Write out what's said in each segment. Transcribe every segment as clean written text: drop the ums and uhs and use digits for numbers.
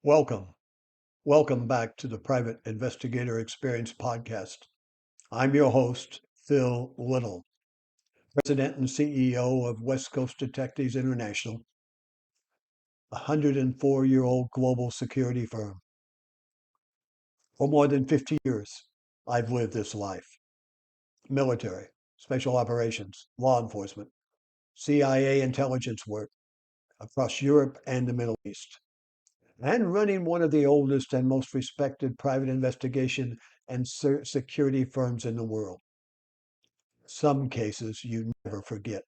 Welcome. Welcome back to the Private Investigator Experience podcast. I'm your host, Phil Little, President and CEO of West Coast Detectives International, a 104-year-old global security firm. For more than 50 years, I've lived this life. Military, special operations, law enforcement, CIA intelligence work across Europe and the Middle East, and running one of the oldest and most respected private investigation and security firms in the world. Some cases you never forget.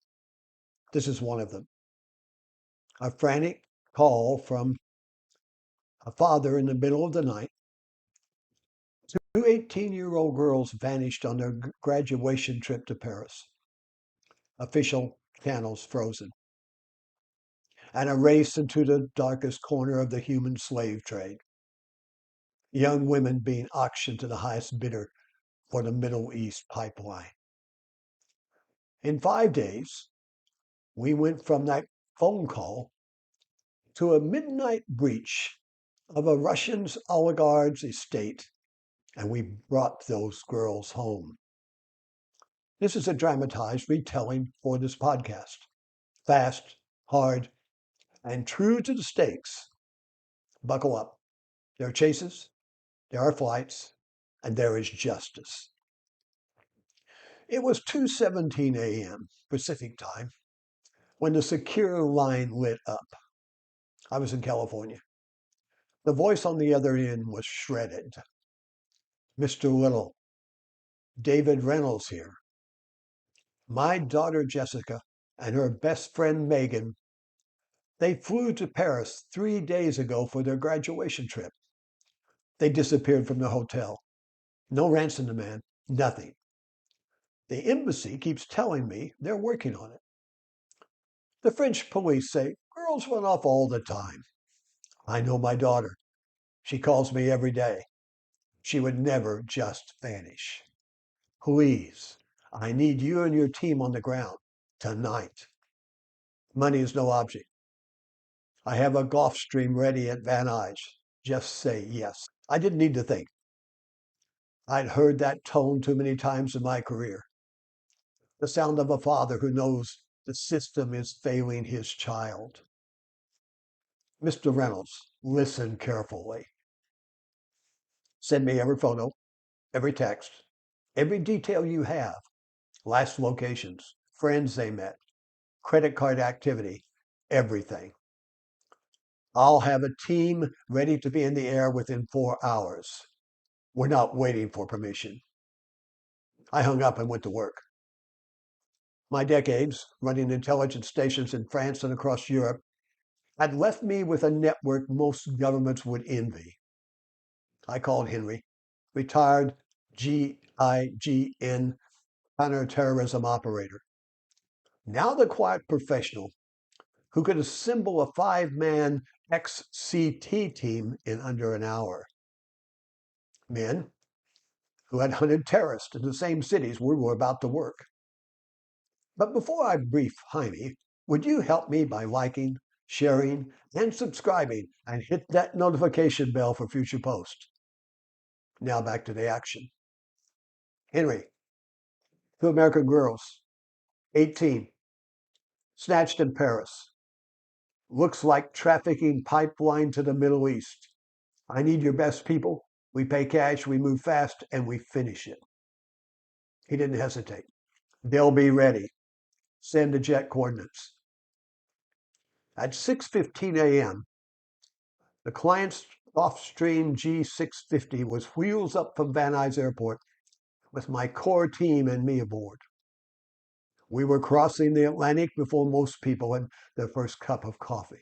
This is one of them. A frantic call from a father in the middle of the night. Two 18-year-old girls vanished on their graduation trip to Paris. Official channels frozen. And a race into the darkest corner of the human slave trade. Young women being auctioned to the highest bidder for the Middle East pipeline. In 5 days, we went from that phone call to a midnight breach of a Russian oligarch's estate, and we brought those girls home. This is a dramatized retelling for this podcast. Fast, hard, and true to the stakes. Buckle up. There are chases, there are flights, and there is justice. It was 2:17 a.m. Pacific time when the secure line lit up. I was in California. The voice on the other end was shredded. Mr. Little, David Reynolds here. My daughter Jessica and her best friend Megan, they flew to Paris 3 days ago for their graduation trip. They disappeared from the hotel. No ransom demand, nothing. The embassy keeps telling me they're working on it. The French police say girls run off all the time. I know my daughter. She calls me every day. She would never just vanish. Please, I need you and your team on the ground tonight. Money is no object. I have a Gulf Stream ready at Van Nuys. Just say yes. I didn't need to think. I'd heard that tone too many times in my career. The sound of a father who knows the system is failing his child. Mr. Reynolds, listen carefully. Send me every photo, every text, every detail you have, last locations, friends they met, credit card activity, everything. I'll have a team ready to be in the air within 4 hours. We're not waiting for permission. I hung up and went to work. My decades running intelligence stations in France and across Europe had left me with a network most governments would envy. I called Henry, retired GIGN counterterrorism operator. Now the quiet professional who could assemble a 5-man XCT team in under an hour. Men who had hunted terrorists in the same cities we were about to work. But before I brief Jaime, would you help me by liking, sharing, and subscribing, and hit that notification bell for future posts? Now back to the action. Henry, two American girls, 18, snatched in Paris. Looks like trafficking pipeline to the Middle East. I need your best people. We pay cash, we move fast, and we finish it. He didn't hesitate. They'll be ready. Send the jet coordinates. At 6:15 a.m., the client's Gulfstream G650 was wheels up from Van Nuys Airport with my core team and me aboard. We were crossing the Atlantic before most people had their first cup of coffee.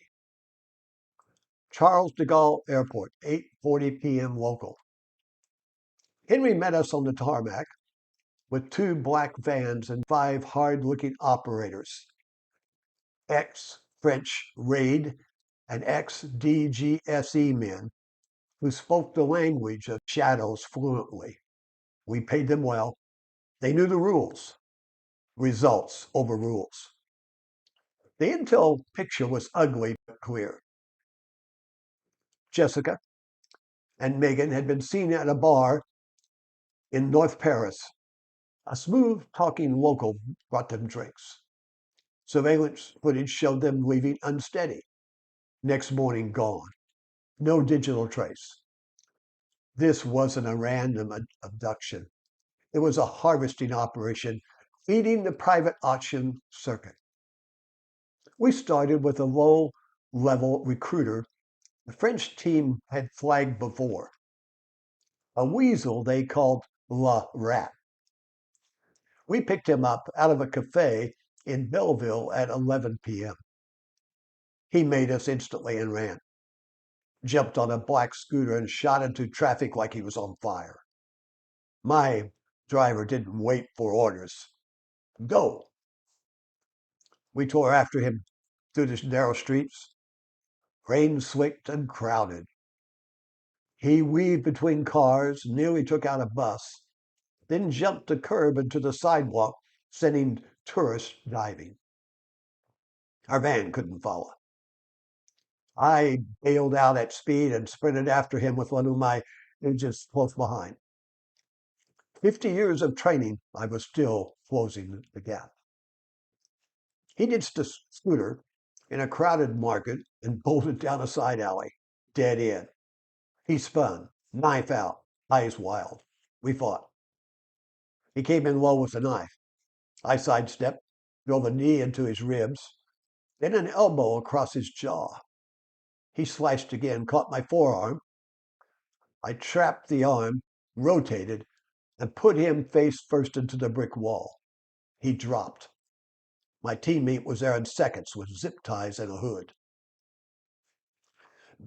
Charles de Gaulle Airport, 8:40 p.m. local. Henry met us on the tarmac with 2 black vans and 5 hard-looking operators, ex-French raid and ex-DGSE men who spoke the language of shadows fluently. We paid them well. They knew the rules. Results over rules. The intel picture was ugly but clear. Jessica and Megan had been seen at a bar in North Paris. A smooth-talking local brought them drinks. Surveillance footage showed them leaving unsteady. Next morning, gone. No digital trace. This wasn't a random abduction. It was a harvesting operation feeding the private auction circuit. We started with a low-level recruiter the French team had flagged before, a weasel they called La Rat. We picked him up out of a cafe in Belleville at 11 p.m. He made us instantly and ran, jumped on a black scooter and shot into traffic like he was on fire. My driver didn't wait for orders. Go! We tore after him through the narrow streets, rain-slicked and crowded. He weaved between cars, nearly took out a bus, then jumped the curb into the sidewalk, sending tourists diving. Our van couldn't follow. I bailed out at speed and sprinted after him with one of my engines close behind. 50 years of training, I was still closing the gap. He ditched the scooter in a crowded market and bolted down a side alley, dead end. He spun, knife out, eyes wild. We fought. He came in low with a knife. I sidestepped, drove a knee into his ribs, then an elbow across his jaw. He slashed again, caught my forearm. I trapped the arm, rotated, and put him face first into the brick wall. He dropped. My teammate was there in seconds with zip ties and a hood.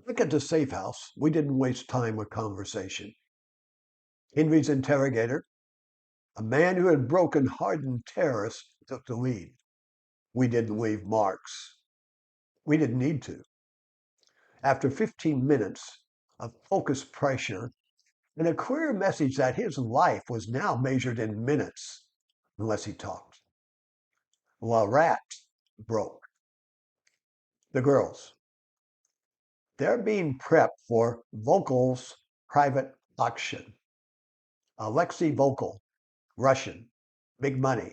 Back at the safe house, we didn't waste time with conversation. Henry's interrogator, a man who had broken hardened terrorists, took the lead. We didn't leave marks. We didn't need to. After 15 minutes of focused pressure and a clear message that his life was now measured in minutes, unless he talked, La Rat broke. The girls, they're being prepped for Vokal's private auction. Alexei Vokal, Russian, big money.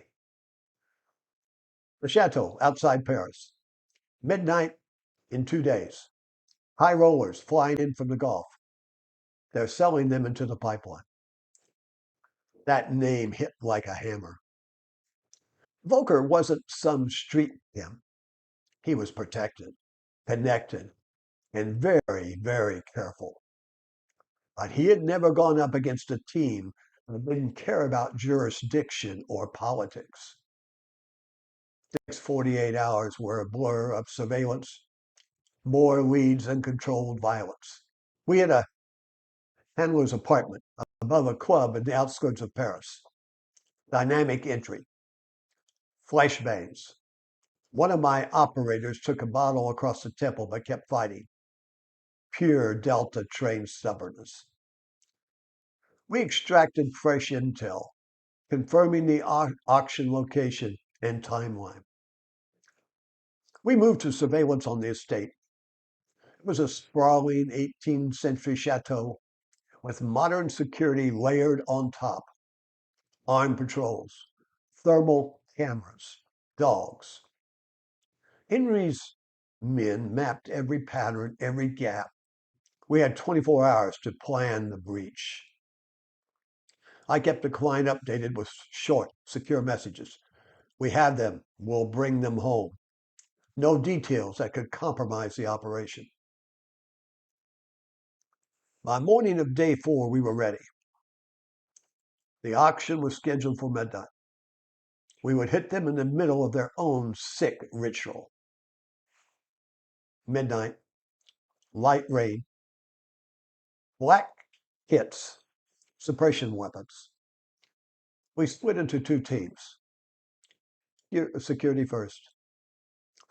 The Chateau outside Paris. Midnight in 2 days. High rollers flying in from the Gulf. They're selling them into the pipeline. That name hit like a hammer. Volker wasn't some street pimp. He was protected, connected, and very, very careful. But he had never gone up against a team that didn't care about jurisdiction or politics. The next 48 hours were a blur of surveillance, more leads, and controlled violence. We had a handler's apartment above a club in the outskirts of Paris. Dynamic entry, flashbangs. One of my operators took a bottle across the temple but kept fighting. Pure Delta train stubbornness. We extracted fresh intel, confirming the auction location and timeline. We moved to surveillance on the estate. It was a sprawling 18th century chateau with modern security layered on top. Armed patrols, thermal cameras, dogs. Henry's men mapped every pattern, every gap. We had 24 hours to plan the breach. I kept the client updated with short, secure messages. We have them. We'll bring them home. No details that could compromise the operation. By morning of day 4, we were ready. The auction was scheduled for midnight. We would hit them in the middle of their own sick ritual. Midnight, light rain, black hits, suppression weapons. We split into 2 teams. Security first.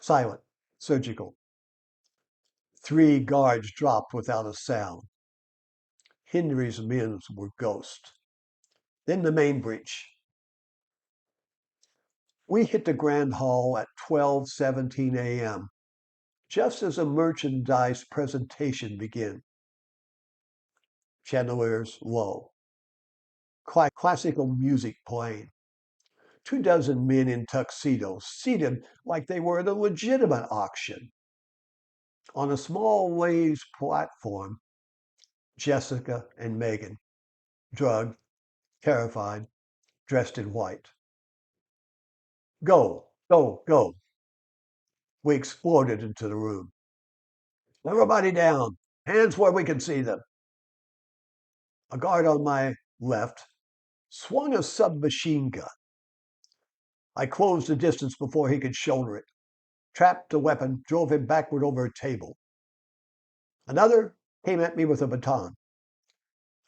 Silent, surgical. 3 guards dropped without a sound. Henry's men were ghosts. Then the main breach. We hit the Grand Hall at 12:17 a.m., just as a merchandise presentation began. chandeliers low, classical music playing. 2 dozen men in tuxedos seated like they were at a legitimate auction. On a small raised platform, Jessica and Megan, drugged, terrified, dressed in white. Go, go, go. We exploded into the room. Everybody down. Hands where we can see them. A guard on my left swung a submachine gun. I closed the distance before he could shoulder it, trapped the weapon, drove him backward over a table. Another came at me with a baton.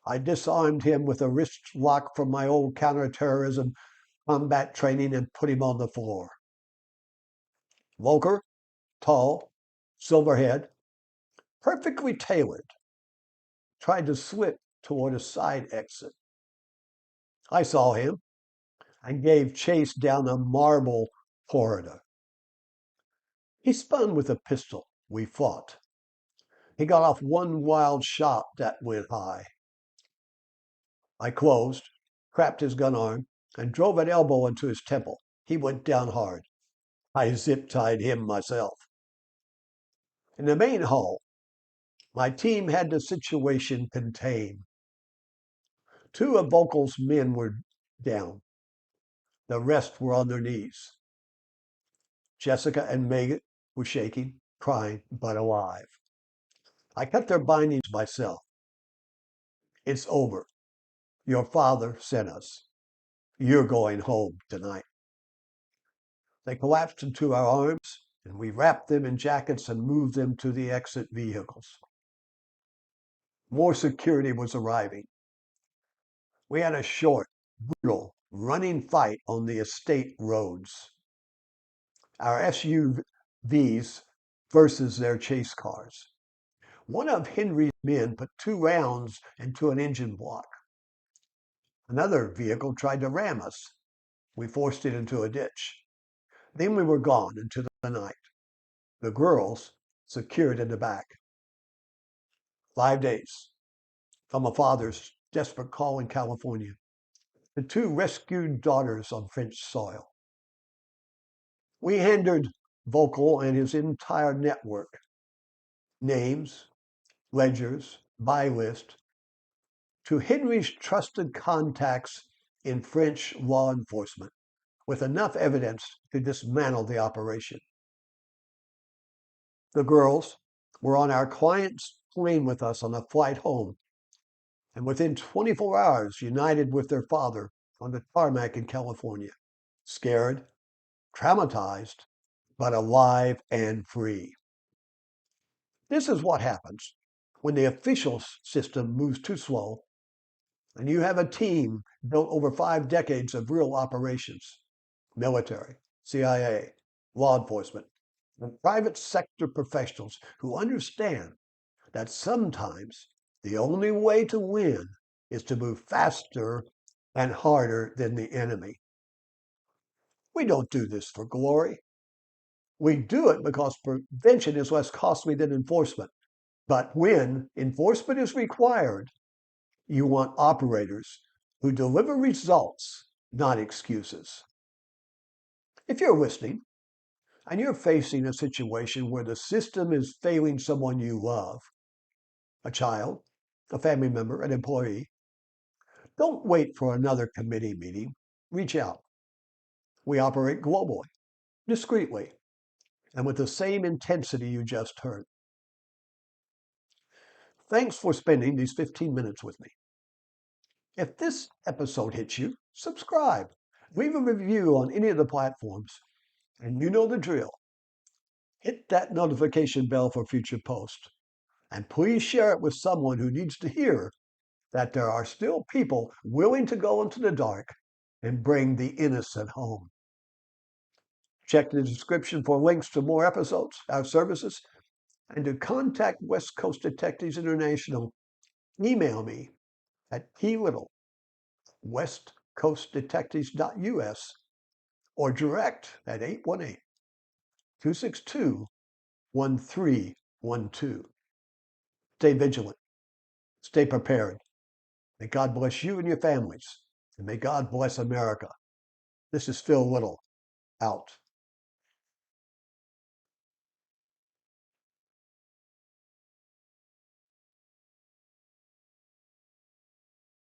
I disarmed him with a wrist lock from my old counterterrorism combat training and put him on the floor. Volker, tall, silver head, perfectly tailored, tried to slip toward a side exit. I saw him and gave chase down a marble corridor. He spun with a pistol. We fought. He got off one wild shot that went high. I closed, crapped his gun arm, and drove an elbow into his temple. He went down hard. I zip-tied him myself. In the main hall, my team had the situation contained. 2 of Vogel's men were down. The rest were on their knees. Jessica and Megan were shaking, crying, but alive. I cut their bindings myself. It's over. Your father sent us. You're going home tonight. They collapsed into our arms, and we wrapped them in jackets and moved them to the exit vehicles. More security was arriving. We had a short, brutal, running fight on the estate roads. Our SUVs versus their chase cars. One of Henry's men put 2 rounds into an engine block. Another vehicle tried to ram us. We forced it into a ditch. Then we were gone into the night. The girls secured in the back. 5 days from a father's desperate call in California to 2 rescued daughters on French soil. We handed Vogel and his entire network names, ledgers, buy list to Henry's trusted contacts in French law enforcement with enough evidence to dismantle the operation. The girls were on our client's plane with us on a flight home, and within 24 hours united with their father on the tarmac in California, scared, traumatized, but alive and free. This is what happens when the official system moves too slow and you have a team built over 5 decades of real operations, military, CIA, law enforcement, and private sector professionals who understand that sometimes the only way to win is to move faster and harder than the enemy. We don't do this for glory. We do it because prevention is less costly than enforcement. But when enforcement is required, you want operators who deliver results, not excuses. If you're listening and you're facing a situation where the system is failing someone you love, a child, a family member, an employee, don't wait for another committee meeting. Reach out. We operate globally, discreetly, and with the same intensity you just heard. Thanks for spending these 15 minutes with me. If this episode hits you, subscribe, leave a review on any of the platforms, and you know the drill. Hit that notification bell for future posts, and please share it with someone who needs to hear that there are still people willing to go into the dark and bring the innocent home. Check the description for links to more episodes, our services, and to contact West Coast Detectives International. Email me at plittle@westcoastdetectives.us or direct at 818-262-1312. Stay vigilant. Stay prepared. May God bless you and your families. And may God bless America. This is Phil Little, out.